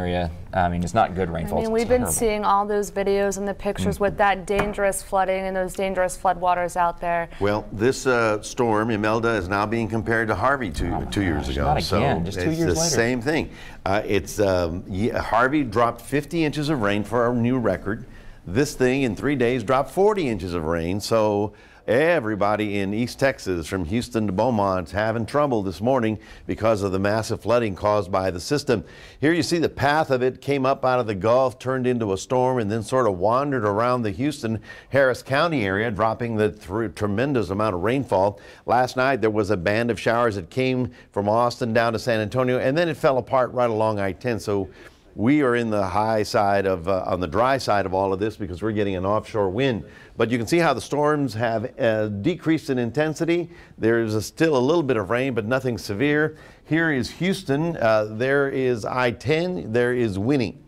area, I mean, it's not good rainfall. I mean, we've been seeing all those videos and the pictures with that dangerous flooding and those dangerous floodwaters out there. Well, this storm, Imelda, is now being compared to Harvey two years ago. Not again, just 2 years later. It's the same thing. Harvey dropped 50 inches of rain for our new record. This thing in 3 days dropped 40 inches of rain. So everybody in East Texas, from Houston to Beaumont, having trouble this morning because of the massive flooding caused by the system. Here you see the path of it came up out of the Gulf, turned into a storm, and then sort of wandered around the Houston-Harris County area, dropping the tremendous amount of rainfall. Last night there was a band of showers that came from Austin down to San Antonio, and then it fell apart right along I-10. So we are in the high side of, on the dry side of all of this because we're getting an offshore wind. But you can see how the storms have decreased in intensity. There's still a little bit of rain, but nothing severe. Here is Houston. There is I-10. There is Winnie.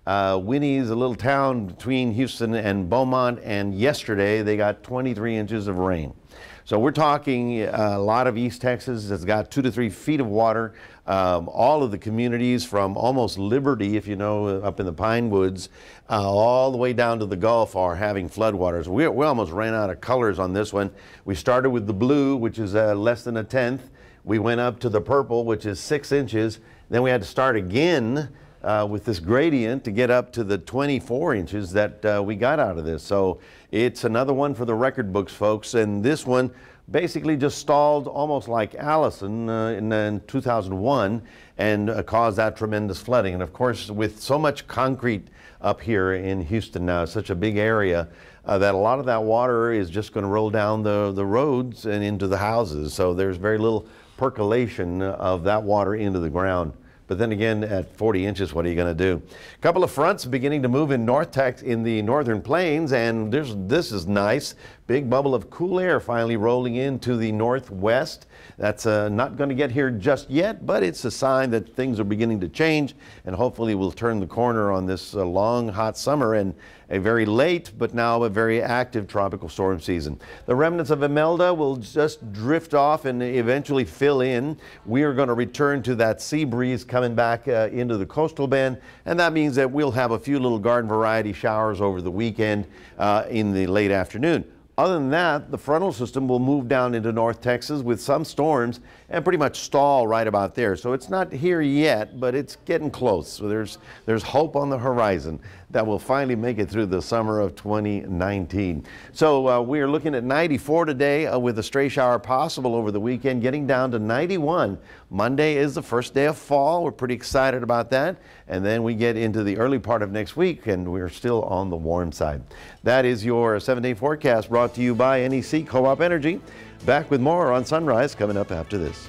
Winnie is a little town between Houston and Beaumont, and yesterday they got 23 inches of rain. So we're talking a lot of East Texas has got 2 to 3 feet of water. All of the communities from almost Liberty, if you know, up in the Pine Woods, all the way down to the Gulf are having floodwaters. We almost ran out of colors on this one. We started with the blue, which is less than a tenth. We went up to the purple, which is 6 inches. Then we had to start again with this gradient to get up to the 24 inches that we got out of this. So it's another one for the record books, folks. And this one basically just stalled almost like Allison in 2001 and caused that tremendous flooding. And of course, with so much concrete up here in Houston now, such a big area, that a lot of that water is just going to roll down the roads and into the houses. So there's very little percolation of that water into the ground. But then again, at 40 inches, what are you going to do? A couple of fronts beginning to move in in the northern plains, and this is nice. Big bubble of cool air finally rolling into the northwest. That's not going to get here just yet, but it's a sign that things are beginning to change, and hopefully we'll turn the corner on this long, hot summer and a very late, but now a very active tropical storm season. The remnants of Imelda will just drift off and eventually fill in. We are going to return to that sea breeze coming back into the coastal bend, and that means that we'll have a few little garden variety showers over the weekend in the late afternoon. Other than that, the frontal system will move down into North Texas with some storms and pretty much stall right about there. So it's not here yet, but it's getting close. So there's hope on the horizon that will finally make it through the summer of 2019. So we are looking at 94 today with a stray shower possible over the weekend, getting down to 91. Monday is the first day of fall. We're pretty excited about that. And then we get into the early part of next week, and we're still on the warm side. That is your 7-day forecast brought to you by NEC Co-op Energy. Back with more on Sunrise coming up after this.